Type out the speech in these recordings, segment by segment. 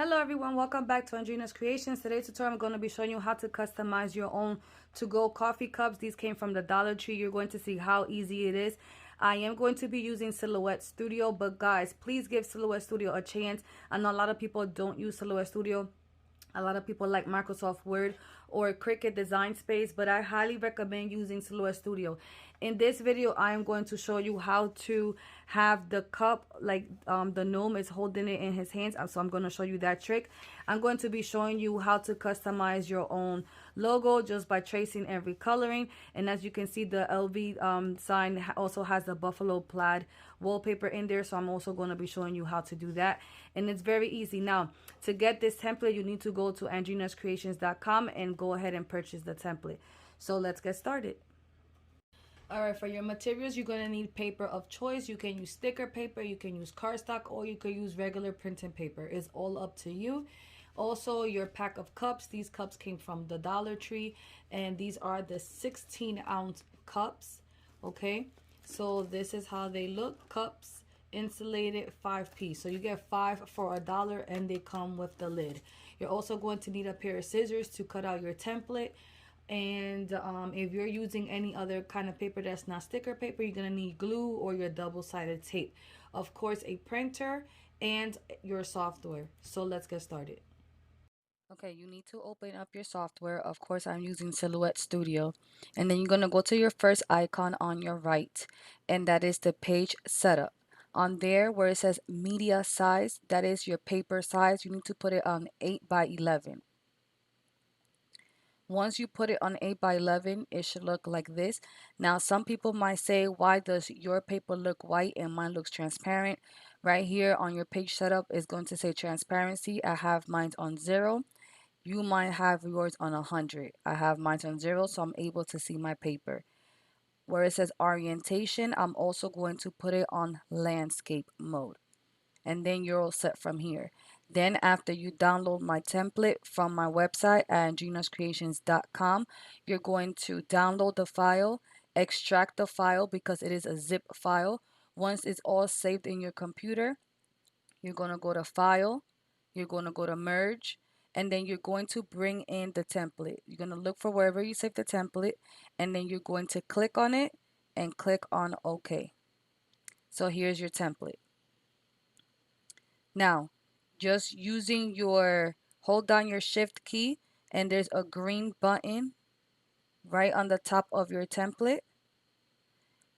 Hello everyone, welcome back to Andrina's Creations. Today's tutorial I'm going to be showing you how to customize your own to-go coffee cups. These came from the Dollar Tree. You're going to see how easy it is. I am going to be using Silhouette Studio, but guys, please give Silhouette Studio a chance. I know a lot of people don't use Silhouette Studio. A lot of people like Microsoft Word or Cricut Design Space, but I highly recommend using Silhouette Studio. In this video, I am going to show you how to have the cup like the gnome is holding it in his hands. So I'm going to show you that trick. I'm going to be showing you how to customize your own logo just by tracing and recoloring. And as you can see, the LV sign also has the buffalo plaid wallpaper in there, so I'm also going to be showing you how to do that, and it's very easy. Now, to get this template, you need to go to andrinascreations.com and go ahead and purchase the template. So let's get started. Alright, for your materials, you're going to need paper of choice. You can use sticker paper, you can use cardstock, or you could use regular printing paper. It's all up to you. Also, your pack of cups. These cups came from the Dollar Tree, and these are the 16-ounce cups. Okay, so this is how they look. Cups, insulated, 5-piece. So you get 5 for $1, and they come with the lid. You're also going to need a pair of scissors to cut out your template. And if you're using any other kind of paper that's not sticker paper, you're going to need glue or your double-sided tape. Of course, a printer and your software. So let's get started. Okay, you need to open up your software. Of course, I'm using Silhouette Studio. And then you're going to go to your first icon on your right, and that is the page setup. On there where it says media size, that is your paper size. You need to put it on 8 by 11. Once you put it on 8 by 11, it should look like this. Now, some people might say, why does your paper look white and mine looks transparent? Right here on your page setup is going to say transparency. I have mine on 0. You might have yours on 100. I have mine on 0, so I'm able to see my paper. Where it says orientation, I'm also going to put it on landscape mode. And then you're all set from here. Then after you download my template from my website at andrinascreations.com, you're going to download the file, extract the file because it is a zip file. Once it's all saved in your computer, you're going to go to File, you're going to go to Merge, and then you're going to bring in the template. You're going to look for wherever you save the template, and then you're going to click on it and click on OK. So here's your template. Now, just using hold down your shift key, and there's a green button right on the top of your template.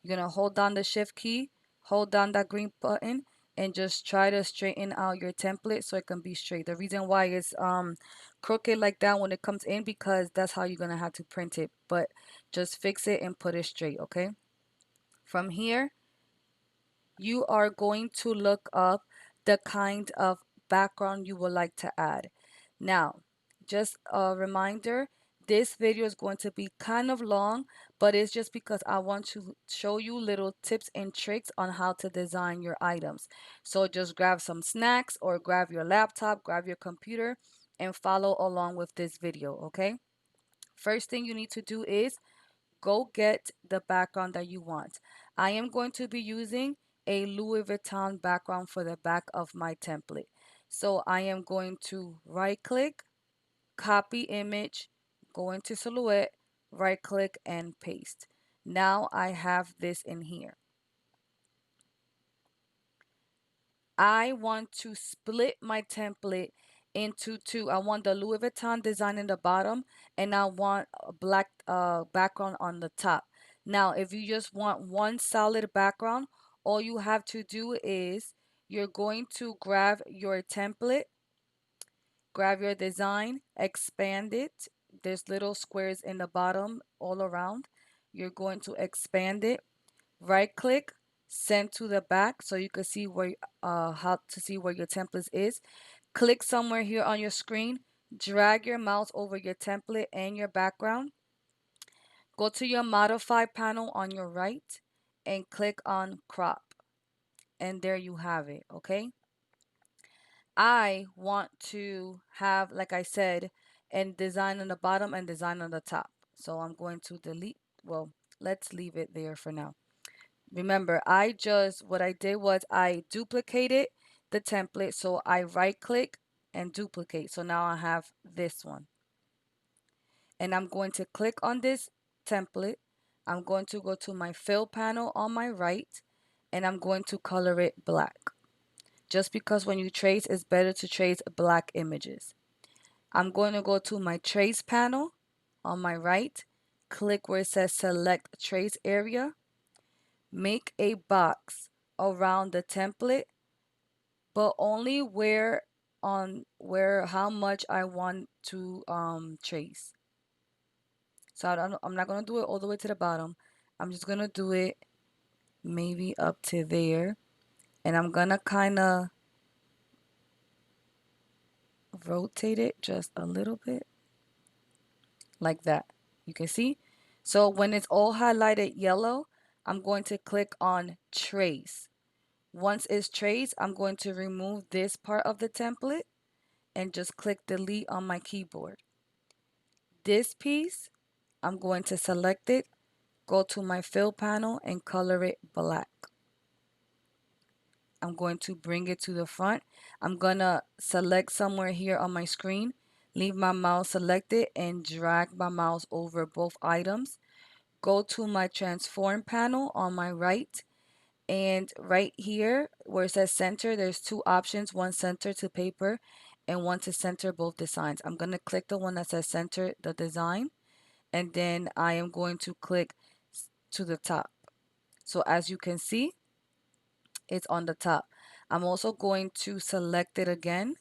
You're going to hold down the shift key, hold down that green button, and just try to straighten out your template so it can be straight. The reason why it's crooked like that when it comes in, because that's how you're going to have to print it. But just fix it and put it straight, okay? From here, you are going to look up the kind of background you would like to add. Now, just a reminder, this video is going to be kind of long, but it's just because I want to show you little tips and tricks on how to design your items. So just grab some snacks or grab your laptop, grab your computer, and follow along with this video, okay? First thing you need to do is go get the background that you want. I am going to be using a Louis Vuitton background for the back of my template. So I am going to right click, copy image, go into Silhouette, right click and paste. Now I have this in here. I want to split my template into two. I want the Louis Vuitton design in the bottom, and I want a black background on the top. Now, if you just want one solid background, all you have to do is you're going to grab your template, grab your design, expand it. There's little squares in the bottom all around. You're going to expand it, right click, send to the back so you can see where how to see where your template is. Click somewhere here on your screen, drag your mouse over your template and your background. Go to your modify panel on your right and click on crop. And there you have it, okay? I want to have, like I said, and design on the bottom and design on the top. So I'm going to delete, well, let's leave it there for now. Remember, what I did was I duplicated the template. So I right click, and duplicate. So now I have this one. And I'm going to click on this template. I'm going to go to my fill panel on my right, and I'm going to color it black. Just because when you trace, it's better to trace black images. I'm going to go to my trace panel on my right, click where it says select trace area, make a box around the template, but only where how much I want to trace. So I'm not going to do it all the way to the bottom. I'm just going to do it maybe up to there. And I'm going to kind of rotate it just a little bit like that. You can see. So when it's all highlighted yellow, I'm going to click on trace. Once it's traced, I'm going to remove this part of the template and just click delete on my keyboard. This piece, I'm going to select it, go to my fill panel and color it black. I'm going to bring it to the front. I'm going to select somewhere here on my screen, leave my mouse selected and drag my mouse over both items. Go to my transform panel on my right, and right here where it says center, there's two options, one center to paper and one to center both designs. I'm going to click the one that says center the design, and then I am going to click to the top. So as you can see, it's on the top. I'm also going to select it again,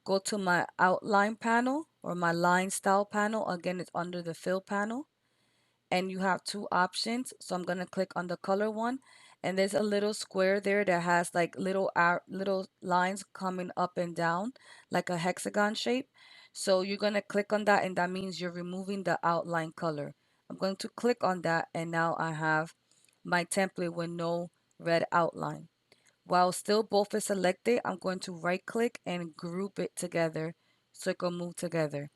go to my outline panel or my line style panel. Again, it's under the fill panel, and you have two options. So I'm going to click on the color one, and there's a little square there that has like little lines coming up and down like a hexagon shape. So you're going to click on that, and that means you're removing the outline color. I'm going to click on that, and now I have my template with no red outline. While still both is selected, I'm going to right click and group it together so it can move together.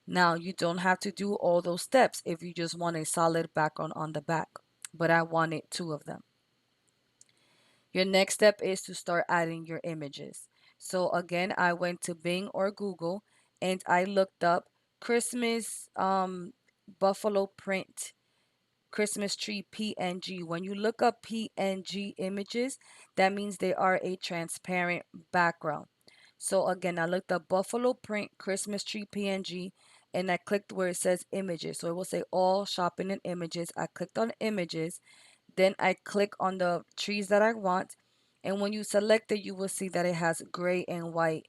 Now you don't have to do all those steps if you just want a solid background on the back, but I wanted two of them. Your next step is to start adding your images. So again, I went to Bing or Google and I looked up Christmas buffalo print Christmas tree PNG. When you look up PNG images, that means they are a transparent background. So again, I looked up buffalo print Christmas tree PNG and I clicked where it says images. So it will say all shopping and images. I clicked on images. Then I click on the trees that I want. And when you select it, you will see that it has gray and white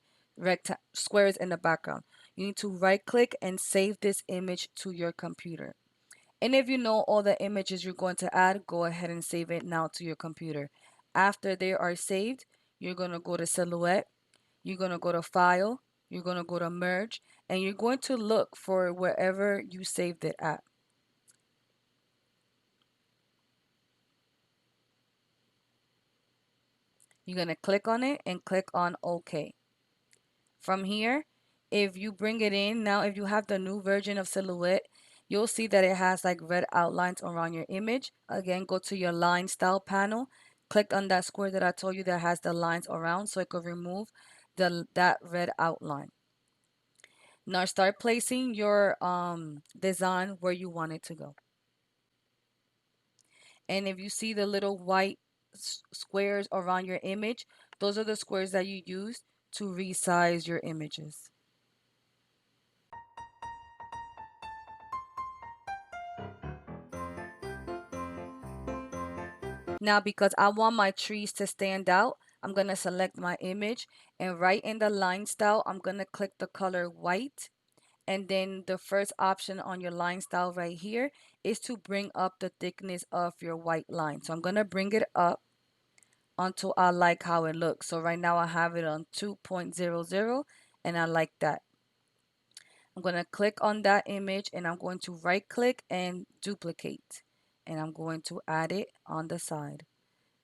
squares in the background. You need to right click and save this image to your computer. And if you know all the images you're going to add, go ahead and save it now to your computer. After they are saved, you're going to go to Silhouette, you're going to go to File, you're going to go to Merge, and you're going to look for wherever you saved it at. You're going to click on it and click on OK. From here, if you bring it in, now if you have the new version of Silhouette, you'll see that it has like red outlines around your image. Again, go to your line style panel, click on that square that I told you that has the lines around so it could remove that red outline. Now start placing your design where you want it to go. And if you see the little white squares around your image, those are the squares that you use to resize your images. Now, because I want my trees to stand out, I'm going to select my image, and right in the line style, I'm going to click the color white. And then the first option on your line style right here is to bring up the thickness of your white line. So I'm going to bring it up until I like how it looks. So right now I have it on 2.00 and I like that. I'm going to click on that image and I'm going to right click and duplicate. And I'm going to add it on the side.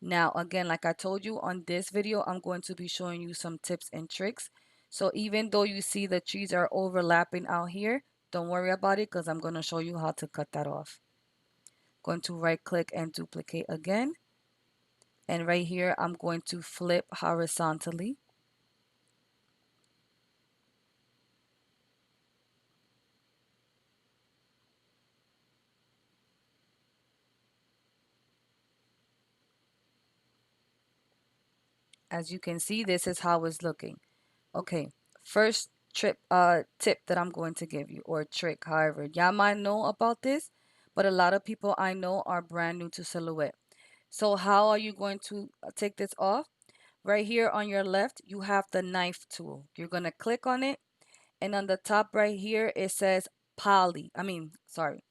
Now, again, like I told you on this video, I'm going to be showing you some tips and tricks. So even though you see the trees are overlapping out here, don't worry about it because I'm going to show you how to cut that off. Going to right click and duplicate again. And right here, I'm going to flip horizontally. As you can see, this is how it's looking. Okay, first tip that I'm going to give you, or trick, however. Y'all might know about this, but a lot of people I know are brand new to Silhouette. So how are you going to take this off? Right here on your left, you have the knife tool. You're going to click on it, and on the top right here, it says sorry.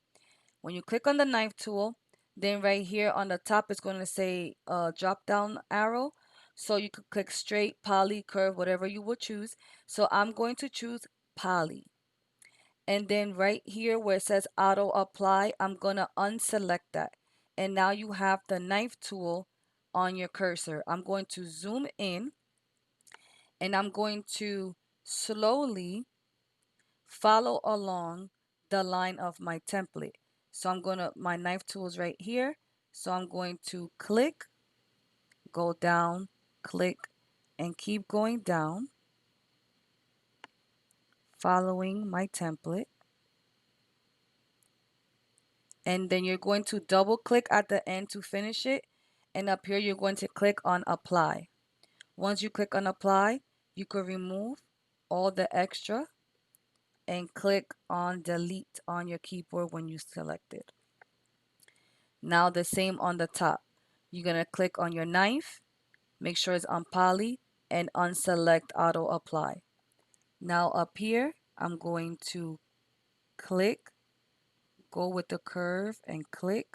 When you click on the knife tool, then right here on the top, it's going to say drop down arrow. So you could click straight, poly, curve, whatever you would choose. So I'm going to choose poly. And then right here where it says auto apply, I'm going to unselect that. And now you have the knife tool on your cursor. I'm going to zoom in, and I'm going to slowly follow along the line of my template. So my knife tool is right here. So I'm going to click, go down, click, and keep going down, following my template. And then you're going to double click at the end to finish it. And up here, you're going to click on apply. Once you click on apply, you could remove all the extra and click on delete on your keyboard when you select it. Now the same on the top. You're going to click on your knife, make sure it's on poly, and unselect auto apply. Now up here, I'm going to click, go with the curve and click.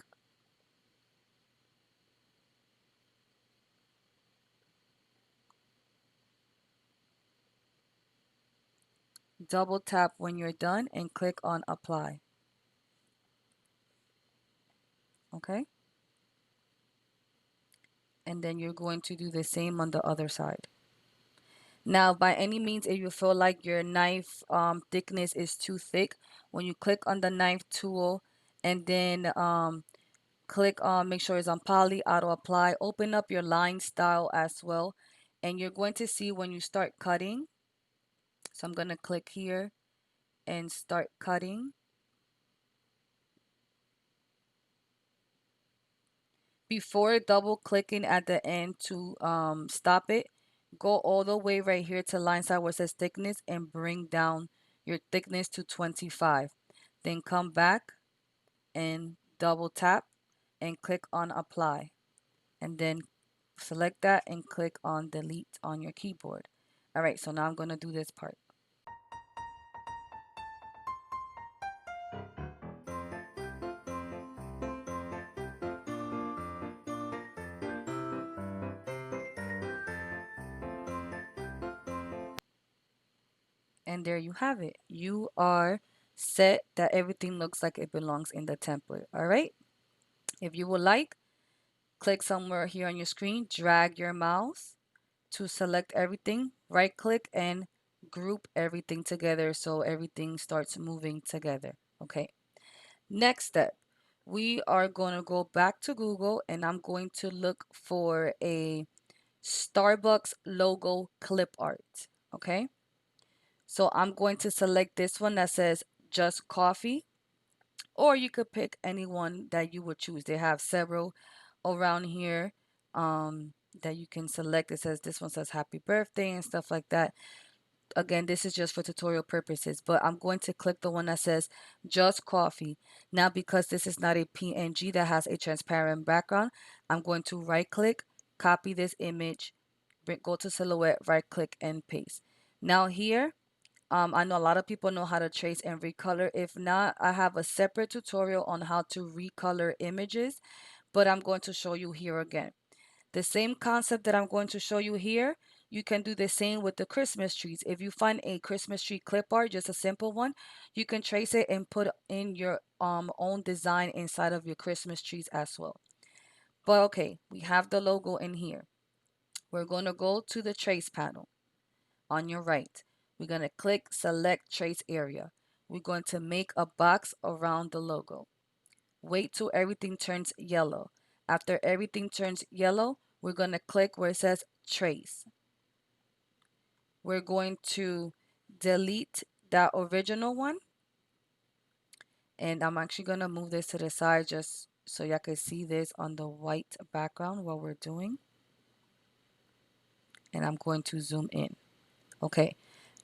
Double tap when you're done and click on apply. Okay? And then you're going to do the same on the other side. Now, by any means, if you feel like your knife thickness is too thick, when you click on the knife tool and then click on, make sure it's on poly, auto apply, open up your line style as well. And you're going to see when you start cutting. So I'm going to click here and start cutting. Before double clicking at the end to stop it, go all the way right here to line side where it says thickness and bring down your thickness to 25. Then come back and double tap and click on apply. And then select that and click on delete on your keyboard. All right, so now I'm going to do this part. And there you have it. You are set that everything looks like it belongs in the template. All right. If you would like, click somewhere here on your screen, drag your mouse to select everything, right click and group everything together so everything starts moving together. Okay. Next step, we are going to go back to Google and I'm going to look for a Starbucks logo clip art. Okay. So I'm going to select this one that says just coffee, or you could pick any one that you would choose. They have several around here that you can select. It says this one says happy birthday and stuff like that. Again, this is just for tutorial purposes, but I'm going to click the one that says just coffee. Now, because this is not a PNG that has a transparent background, I'm going to right click, copy this image, go to silhouette, right click and paste. Now here, I know a lot of people know how to trace and recolor. If not, I have a separate tutorial on how to recolor images, but I'm going to show you here again. The same concept that I'm going to show you here, you can do the same with the Christmas trees. If you find a Christmas tree clip art, just a simple one, you can trace it and put in your own design inside of your Christmas trees as well. But okay, we have the logo in here. We're going to go to the trace panel on your right. We're going to click select trace area. We're going to make a box around the logo. Wait till everything turns yellow. After everything turns yellow, we're going to click where it says trace. We're going to delete that original one. And I'm actually going to move this to the side just so y'all can see this on the white background what we're doing. and I'm going to zoom in. Okay.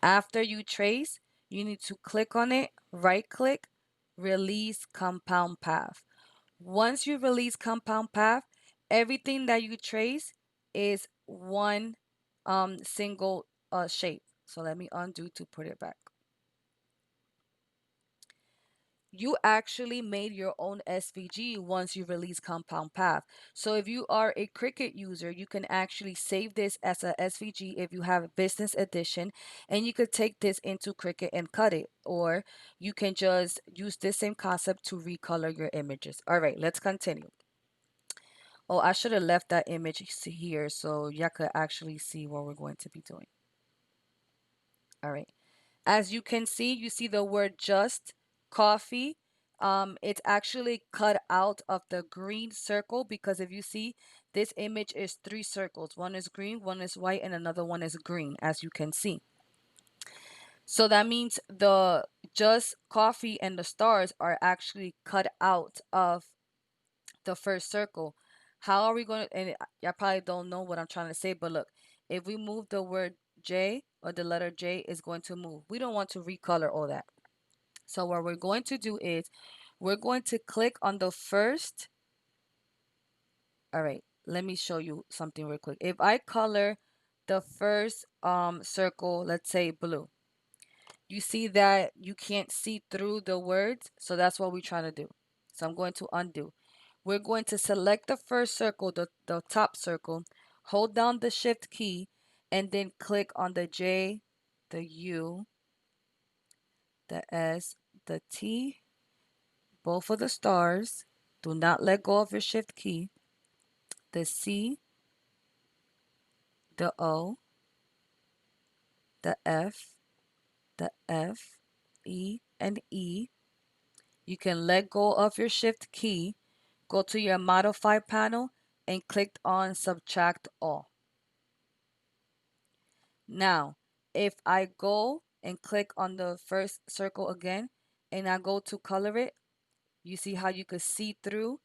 After you trace, you need to click on it, right click, release compound path. Once you release compound path, everything that you trace is one single shape. So let me undo to put it back. You actually made your own SVG once you release compound path. So if you are a Cricut user, you can actually save this as a SVG if you have a business edition, and you could take this into Cricut and cut it, or you can just use this same concept to recolor your images. All right, let's continue. Oh, I should have left that image here so y'all could actually see what we're going to be doing. All right. As you can see, you see the word just coffee. It's actually cut out of the green circle because if you see, this image is 3 circles. One is green, one is white, and another one is green, as you can see. So that means the just coffee and the stars are actually cut out of the first circle. How are we going to, and y'all probably don't know what I'm trying to say, but look, if we move the word J or the letter J is going to move. We don't want to recolor all that. So what we're going to do is we're going to click on the first. All right, let me show you something real quick. If I color the first circle, let's say blue, you see that you can't see through the words. So that's what we're trying to do. So I'm going to undo. We're going to select the first circle, the top circle, hold down the shift key, and then click on the J, the U, the S, the T, both of the stars. Do not let go of your shift key. The C, the O, the F, E, and E. You can let go of your shift key, go to your modify panel, and click on subtract all. Now, if I go and click on the first circle again, and I go to color it, you see how you could see through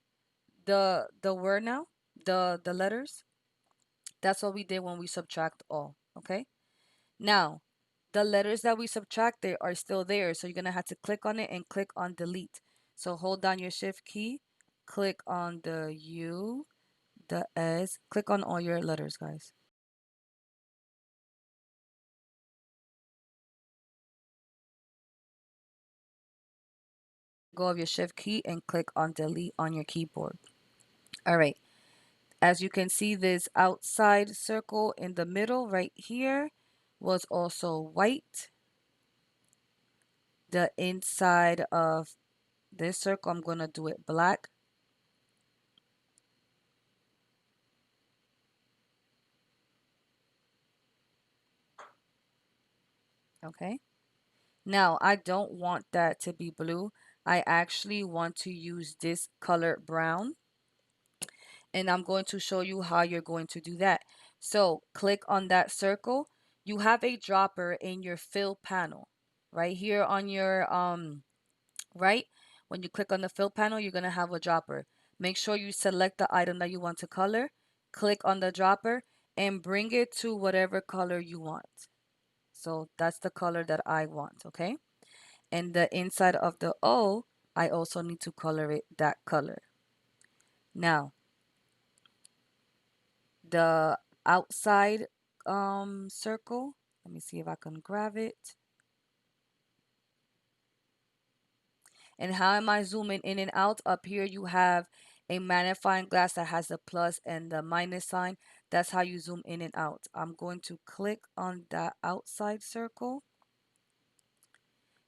the word now, the letters. That's what we did when we subtract all. Okay. Now, the letters that we subtracted are still there, so you're gonna have to click on it and click on delete. So hold down your shift key, click on the U, the S, click on all your letters, guys. Go of your shift key and click on delete on your keyboard. All right. As you can see, this outside circle in the middle right here was also white. The inside of this circle, I'm going to do it black. Okay. Now, I don't want that to be blue. I actually want to use this color brown. And I'm going to show you how you're going to do that. So click on that circle. You have a dropper in your fill panel right here on your right. When you click on the fill panel, you're going to have a dropper. Make sure you select the item that you want to color, click on the dropper, and bring it to whatever color you want. So that's the color that I want, okay? And the inside of the O, I also need to color it that color. Now, the outside circle, let me see if I can grab it. And how am I zooming in and out? Up here you have a magnifying glass that has the plus and the minus sign. That's how you zoom in and out. I'm going to click on that outside circle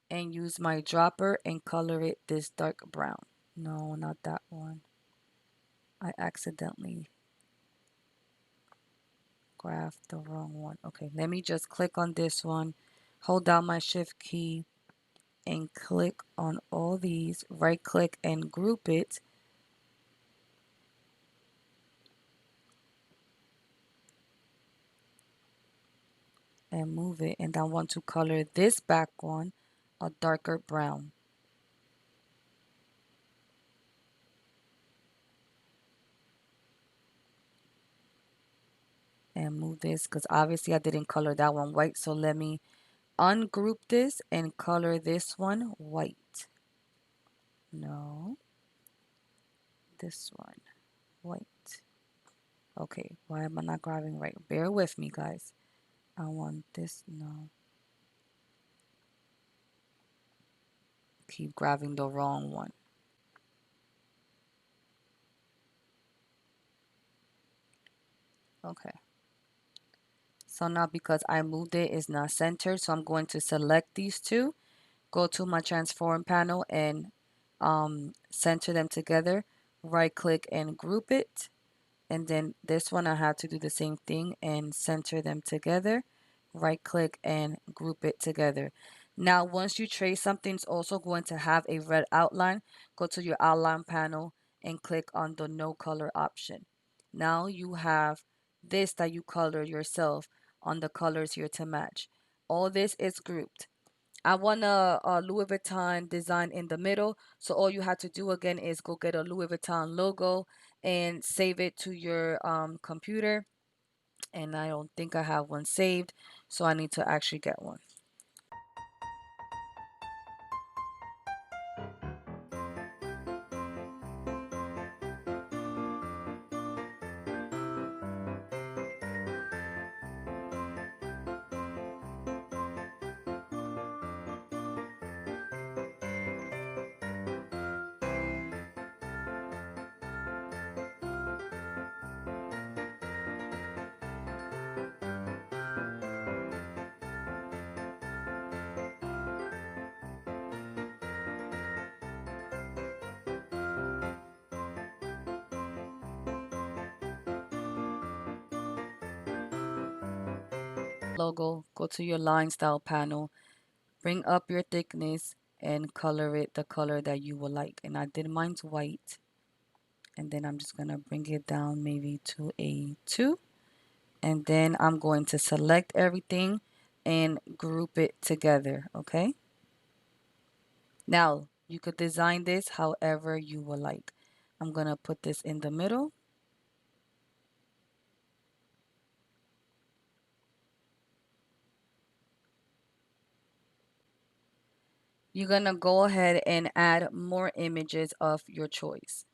and use my dropper and color it this dark brown. No, not that one. I accidentally graphed the wrong one. Okay, let me just click on this one, hold down my shift key, and click on all these, right click and group it. And move it, and I want to color this back one a darker brown. and move this because obviously I didn't color that one white. So let me ungroup this and color this one white. No, this one white. Okay, why am I not grabbing right? Bear with me, guys. I want this. No, keep grabbing the wrong one. Okay. So now because I moved it, it's not centered. So I'm going to select these two, go to my transform panel and center them together. Right click and group it. And then this one I have to do the same thing and center them together. Right click and group it together. Now once you trace something, it's also going to have a red outline. Go to your outline panel and click on the no color option. Now you have this that you color yourself on the colors here to match. All this is grouped. I want a Louis Vuitton design in the middle. So all you have to do again is go get a Louis Vuitton logo and save it to your computer. And I don't think I have one saved, so I need to actually get one. Logo, go to your line style panel, bring up your thickness and color it the color that you would like. And I did mine's white. And then I'm just going to bring it down maybe to a 2. And then I'm going to select everything and group it together, okay? Now, you could design this however you would like. I'm going to put this in the middle. You're going to go ahead and add more images of your choice.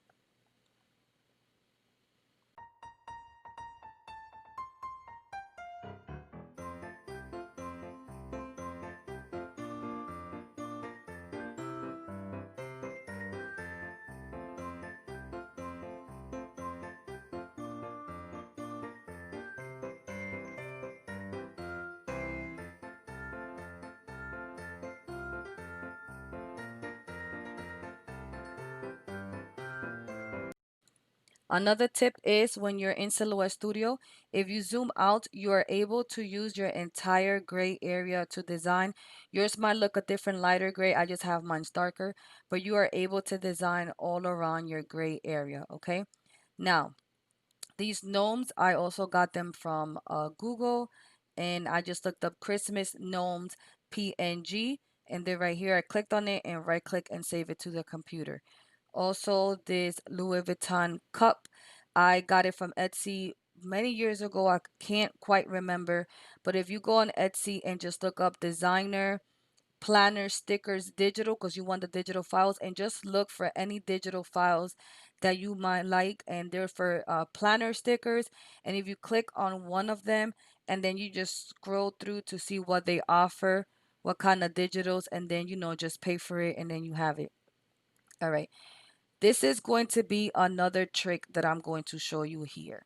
Another tip is when you're in Silhouette Studio, if you zoom out, you are able to use your entire gray area to design. Yours might look a different lighter gray. I just have mine darker, but you are able to design all around your gray area, okay? Now, these gnomes, I also got them from Google, and I just looked up Christmas gnomes PNG, and they're right here. I clicked on it and right click and save it to the computer. Also, this Louis Vuitton cup, I got it from Etsy many years ago. I can't quite remember, but if you go on Etsy and just look up designer planner stickers digital, because you want the digital files, and just look for any digital files that you might like, and they're for planner stickers. And if you click on one of them and then you just scroll through to see what they offer, what kind of digitals, and then just pay for it and then you have it. All right, this is going to be another trick that I'm going to show you here.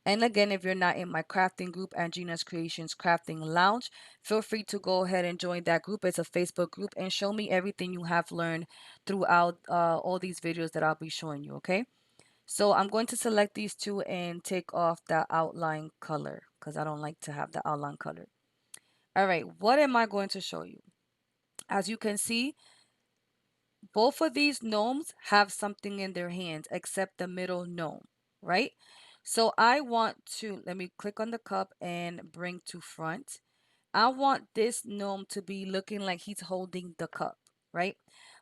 And again, if you're not in my crafting group, Andrina's Kreations Crafting Lounge, feel free to go ahead and join that group. It's a Facebook group, and show me everything you have learned throughout all these videos that I'll be showing you, okay? So I'm going to select these two and take off the outline color because I don't like to have the outline color. All right, what am I going to show you? As you can see, both of these gnomes have something in their hands except the middle gnome, right? So I want to, let me click on the cup and bring to front. I want this gnome to be looking like he's holding the cup, right?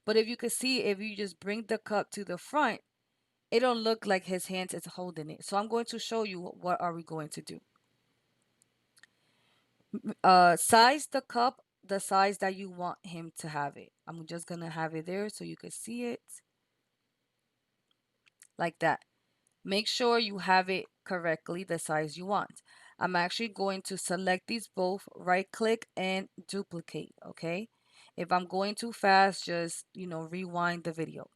But if you can see, if you just bring the cup to the front, it don't look like his hands is holding it. So I'm going to show you what are we going to do. Size the cup the size that you want him to have it. I'm just gonna have it there so you can see it like that. Make sure you have it correctly the size you want. I'm actually going to select these both, right click and duplicate, okay? If I'm going too fast, just, rewind the video.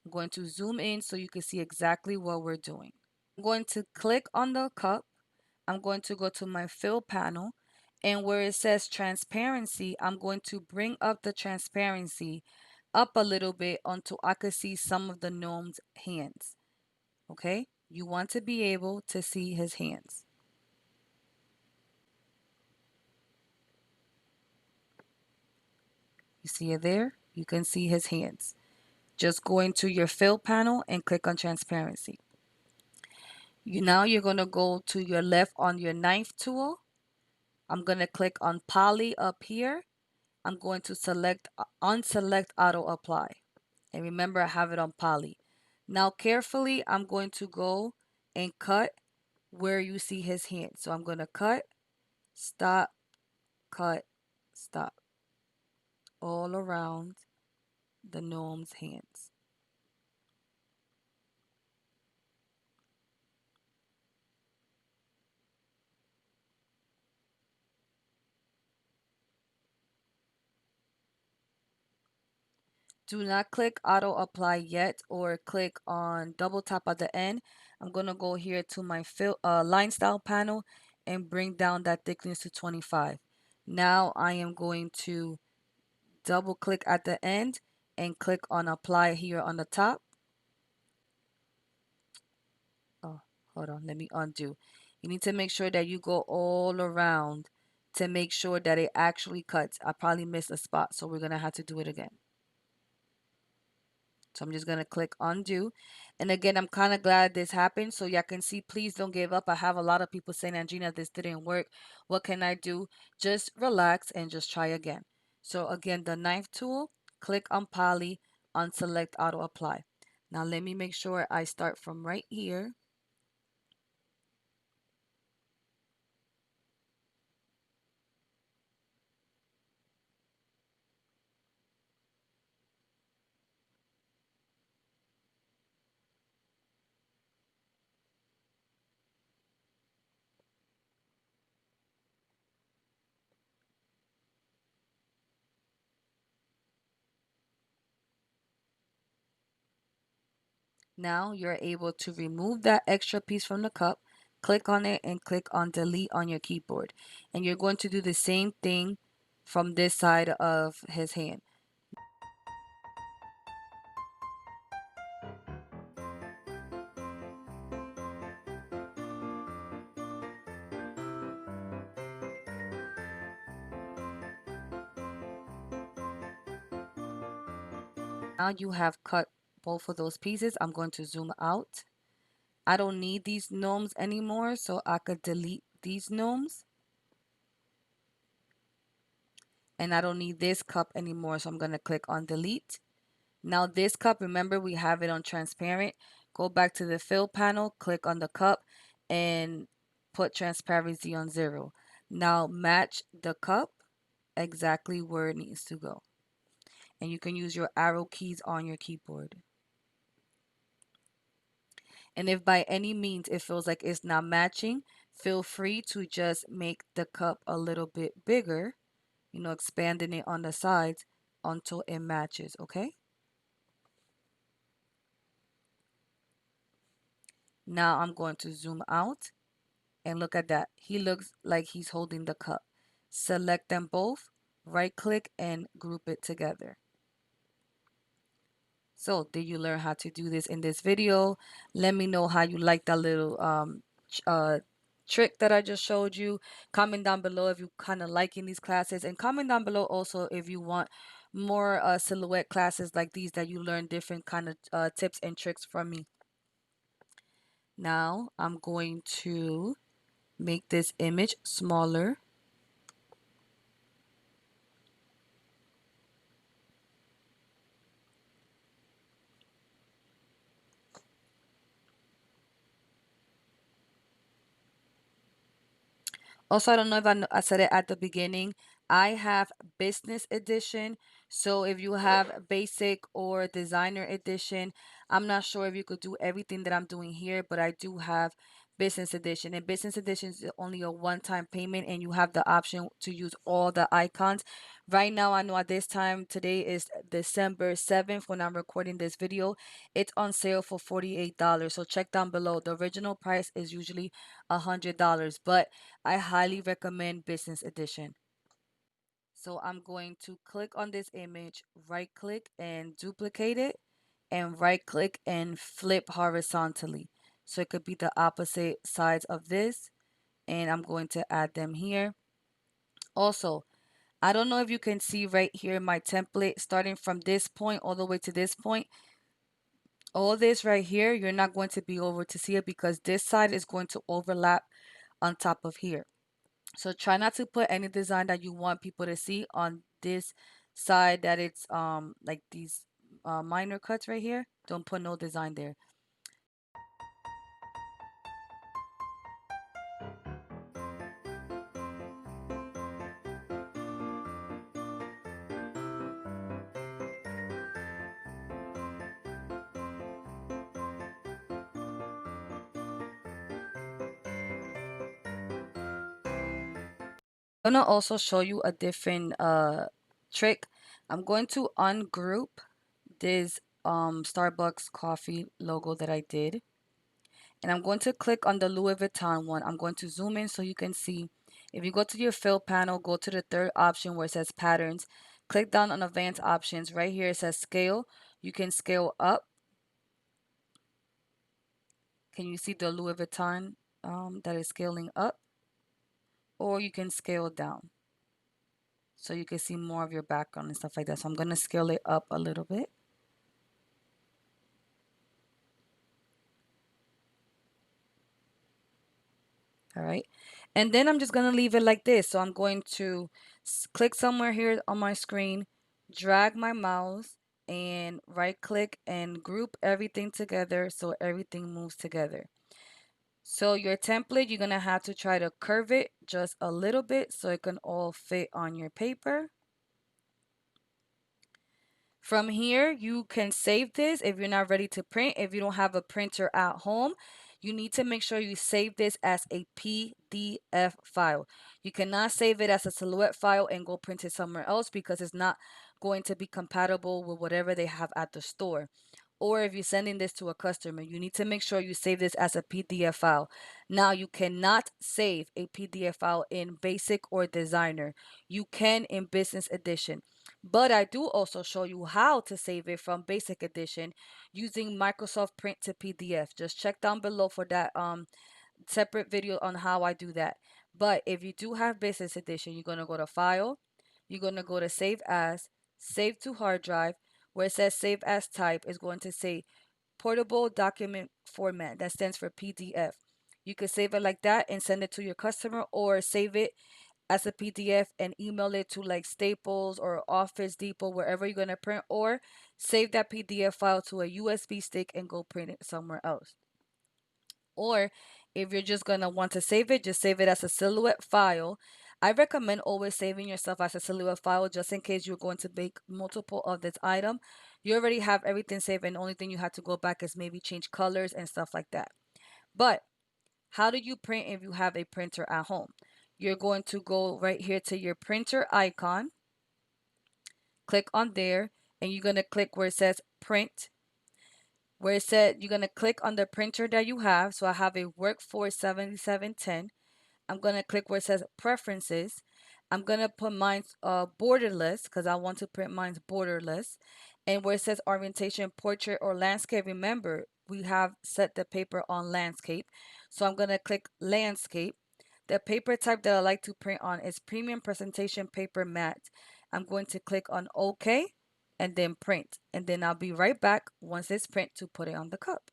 I'm going to zoom in so you can see exactly what we're doing. I'm going to click on the cup. I'm going to go to my fill panel, and where it says transparency, I'm going to bring up the transparency up a little bit until I could see some of the gnome's hands. Okay? You want to be able to see his hands. You see it there? You can see his hands. Just go into your fill panel and click on transparency. Now you're going to go to your left on your knife tool. I'm going to click on poly up here. I'm going to unselect auto apply. And remember, I have it on poly. Now carefully, I'm going to go and cut where you see his hand. So I'm going to cut, stop, cut, stop all around the gnome's hands. Do not click auto apply yet or click on double tap at the end. I'm going to go here to my line style panel and bring down that thickness to 25. Now I am going to double click at the end and click on apply here on the top. Oh, hold on, let me undo. You need to make sure that you go all around to make sure that it actually cuts. I probably missed a spot, so we're going to have to do it again. So I'm just going to click undo. And again, I'm kind of glad this happened. So y'all can see, please don't give up. I have a lot of people saying, Andrina, this didn't work. What can I do? Just relax and just try again. So again, the knife tool, click on poly, unselect auto apply. Now let me make sure I start from right here. Now you're able to remove that extra piece from the cup, click on it and click on delete on your keyboard. And you're going to do the same thing from this side of his hand. Now you have cut both of those pieces. I'm going to zoom out. I don't need these gnomes anymore, so I could delete these gnomes. And I don't need this cup anymore, so I'm going to click on delete. Now this cup, remember we have it on transparent. Go back to the fill panel, click on the cup, and put transparency on 0. Now match the cup exactly where it needs to go. And you can use your arrow keys on your keyboard. And if by any means it feels like it's not matching, feel free to just make the cup a little bit bigger, expanding it on the sides until it matches, okay? Now I'm going to zoom out and look at that. He looks like he's holding the cup. Select them both, right click and group it together. So did you learn how to do this in this video? Let me know how you like that little trick that I just showed you. Comment down below if you kind of liking these classes, and comment down below also if you want more silhouette classes like these that you learn different kind of tips and tricks from me. Now I'm going to make this image smaller. Also, I don't know if I said it at the beginning. I have business edition. So if you have basic or designer edition, I'm not sure if you could do everything that I'm doing here, but I do have business edition. And business edition is only a one-time payment, and you have the option to use all the icons. Right now, I know at this time, today is December 7th when I'm recording this video. It's on sale for $48. So check down below. The original price is usually $100, but I highly recommend business edition. So I'm going to click on this image, right click and duplicate it, and right click and flip horizontally. So it could be the opposite sides of this, and I'm going to add them here. Also, I don't know if you can see right here my template starting from this point all the way to this point. All this right here, you're not going to be able to see it because this side is going to overlap on top of here. So try not to put any design that you want people to see on this side that it's like these minor cuts right here. Don't put no design there. I'm gonna also show you a different trick. I'm going to ungroup this Starbucks coffee logo that I did. And I'm going to click on the Louis Vuitton one. I'm going to zoom in so you can see. If you go to your fill panel, go to the third option where it says patterns. Click down on advanced options. Right here it says scale. You can scale up. Can you see the Louis Vuitton that is scaling up? Or you can scale down. So you can see more of your background and stuff like that. So I'm going to scale it up a little bit. All right. And then I'm just going to leave it like this. So I'm going to click somewhere here on my screen, drag my mouse, and right click and group everything together so everything moves together. So your template, you're going to have to try to curve it just a little bit so it can all fit on your paper. From here, you can save this if you're not ready to print. If you don't have a printer at home, you need to make sure you save this as a PDF file. You cannot save it as a Silhouette file and go print it somewhere else because it's not going to be compatible with whatever they have at the store. Or if you're sending this to a customer, you need to make sure you save this as a PDF file. Now, you cannot save a PDF file in Basic or Designer. You can in Business Edition. But I do also show you how to save it from Basic Edition using Microsoft Print to PDF. Just check down below for that separate video on how I do that. But if you do have Business Edition, you're going to go to File. You're going to go to Save As, Save to Hard Drive. Where it says Save As Type is going to say Portable Document Format. That stands for PDF. You can save it like that and send it to your customer, or save it as a PDF and email it to like Staples or Office Depot, wherever you're going to print, or save that PDF file to a USB stick and go print it somewhere else. Or if you're just going to want to save it, just save it as a Silhouette file. I recommend always saving yourself as a Silhouette file just in case you're going to make multiple of this item. You already have everything saved, and the only thing you have to go back is maybe change colors and stuff like that. But how do you print if you have a printer at home? You're going to go right here to your printer icon, click on there, and you're going to click where it says print. Where it said you're going to click on the printer that you have. So I have a Workforce 7710. I'm going to click where it says preferences. I'm going to put mine borderless because I want to print mine borderless. And where it says orientation, portrait, or landscape, remember, we have set the paper on landscape. So I'm going to click landscape. The paper type that I like to print on is premium presentation paper matte. I'm going to click on OK and then print. And then I'll be right back once it's print to put it on the cup.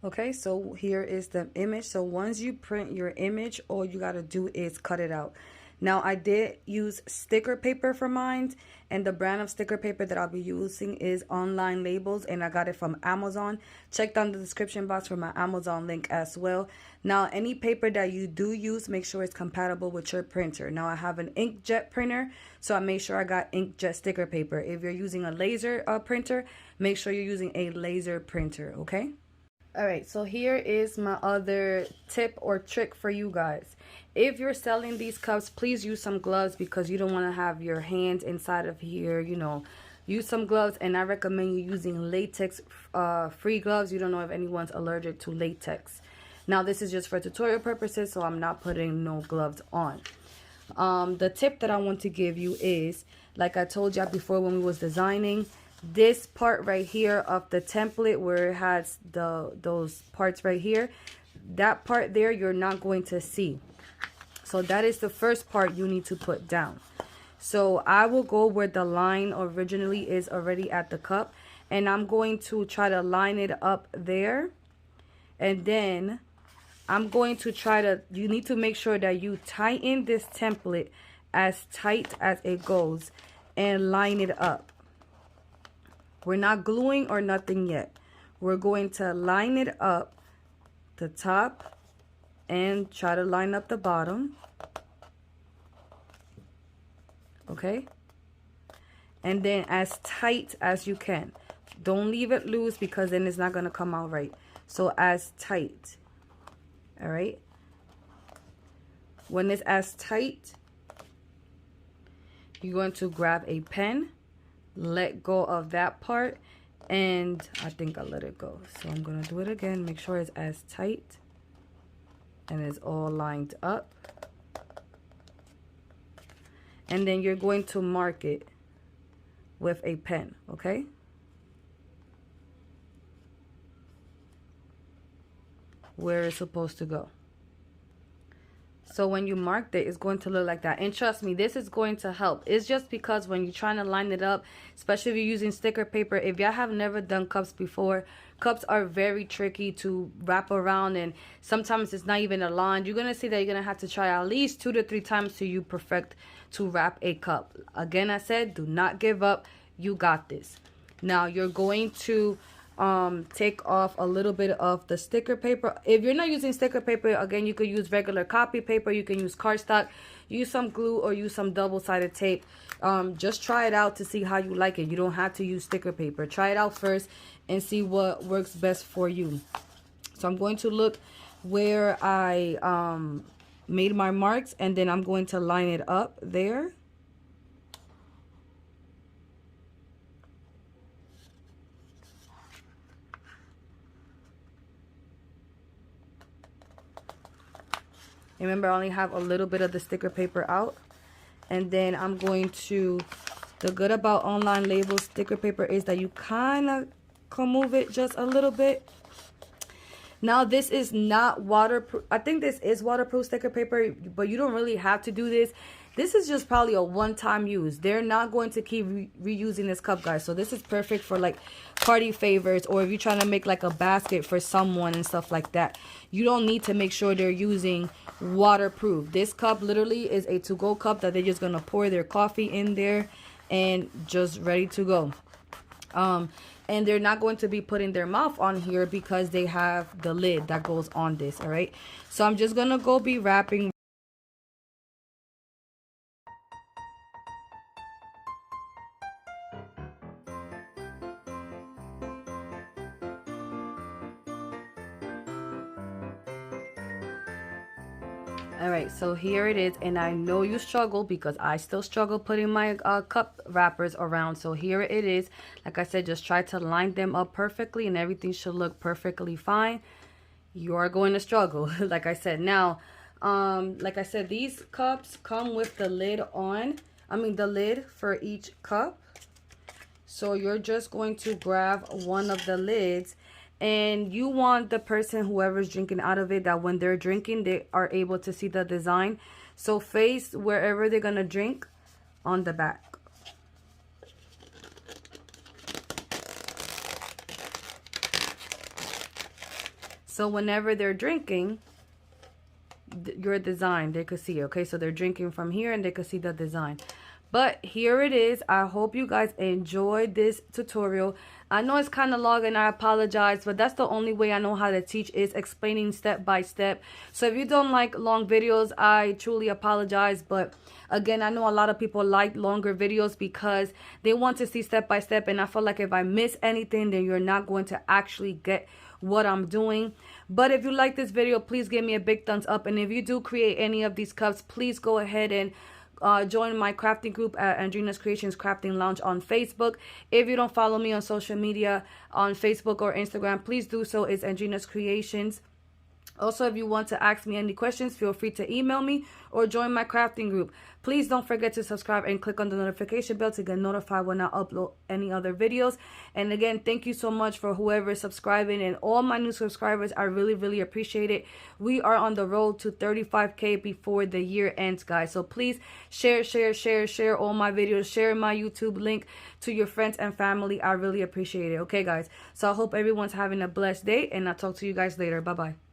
Okay, so here is the image. So once you print your image, all you got to do is cut it out. Now, I did use sticker paper for mine, and the brand of sticker paper that I'll be using is Online Labels, and I got it from Amazon. Check down the description box for my Amazon link as well. Now, any paper that you do use, make sure it's compatible with your printer. Now, I have an inkjet printer, so I made sure I got inkjet sticker paper. If you're using a laser printer, make sure you're using a laser printer, okay? Alright, so here is my other tip or trick for you guys. If you're selling these cups, please use some gloves because you don't want to have your hands inside of here, you know. Use some gloves, and I recommend you using latex free gloves. You don't know if anyone's allergic to latex. Now, this is just for tutorial purposes, so I'm not putting no gloves on. The tip that I want to give you is, like I told you before when we was designing, this part right here of the template where it has those parts right here, that part there you're not going to see. So that is the first part you need to put down. So I will go where the line originally is already at the cup, and I'm going to try to line it up there. And then I'm going to try to, you need to make sure that you tighten this template as tight as it goes and line it up. We're not gluing or nothing yet. We're going to line it up the top and try to line up the bottom. Okay? And then as tight as you can. Don't leave it loose because then it's not going to come out right. So as tight. Alright? When it's as tight, you're going to grab a pen, let go of that part, and I think I let it go. So I'm going to do it again. Make sure it's as tight and it's all lined up. And then you're going to mark it with a pen, okay? Where it's supposed to go. So when you marked it, it's going to look like that. And trust me, this is going to help. It's just because when you're trying to line it up, especially if you're using sticker paper, if y'all have never done cups before, cups are very tricky to wrap around, and sometimes it's not even aligned. You're going to see that you're going to have to try at least 2 to 3 times till you perfect to wrap a cup. Again, I said, do not give up. You got this. Now, you're going to take off a little bit of the sticker paper. If you're not using sticker paper, again, you could use regular copy paper. You can use cardstock, use some glue, or use some double-sided tape. Just try it out to see how you like it. You don't have to use sticker paper. Try it out first and see what works best for you. So I'm going to look where I made my marks, and then I'm going to line it up there. Remember, I only have a little bit of the sticker paper out. And then I'm going to, the good about Online Label sticker paper is that you kind of can move it just a little bit. Now, this is not waterproof. I think this is waterproof sticker paper, but you don't really have to do this. This is just probably a one-time use. They're not going to keep reusing this cup, guys. So this is perfect for like party favors, or if you're trying to make like a basket for someone and stuff like that. You don't need to make sure they're using waterproof. This cup literally is a to-go cup that they're just going to pour their coffee in there and just ready to go. And they're not going to be putting their mouth on here because they have the lid that goes on this, all right? So I'm just going to go be wrapping. All right, so here it is, and I know you struggle because I still struggle putting my cup wrappers around. So here it is. Like I said, just try to line them up perfectly and everything should look perfectly fine. You are going to struggle, like I said. Now, like I said, these cups come with the lid on. I mean, the lid for each cup. So you're just going to grab one of the lids. And you want the person, whoever's drinking out of it, that when they're drinking, they are able to see the design. So face wherever they're going to drink on the back. So whenever they're drinking, your design. They could see, okay? So they're drinking from here and they could see the design. But here it is. I hope you guys enjoyed this tutorial. I know it's kind of long and I apologize, but that's the only way I know how to teach is explaining step by step. So if you don't like long videos, I truly apologize. But again, I know a lot of people like longer videos because they want to see step by step. And I feel like if I miss anything, then you're not going to actually get what I'm doing. But if you like this video, please give me a big thumbs up. And if you do create any of these cups, please go ahead and join my crafting group at Andrina's Creations Crafting Lounge on Facebook. If you don't follow me on social media on Facebook or Instagram, please do so. It's Andrina's Creations. Also, if you want to ask me any questions, feel free to email me or join my crafting group. Please don't forget to subscribe and click on the notification bell to get notified when I upload any other videos. And again, thank you so much for whoever is subscribing and all my new subscribers. I really, really appreciate it. We are on the road to 35K before the year ends, guys. So please share all my videos. Share my YouTube link to your friends and family. I really appreciate it. Okay, guys. So I hope everyone's having a blessed day, and I'll talk to you guys later. Bye-bye.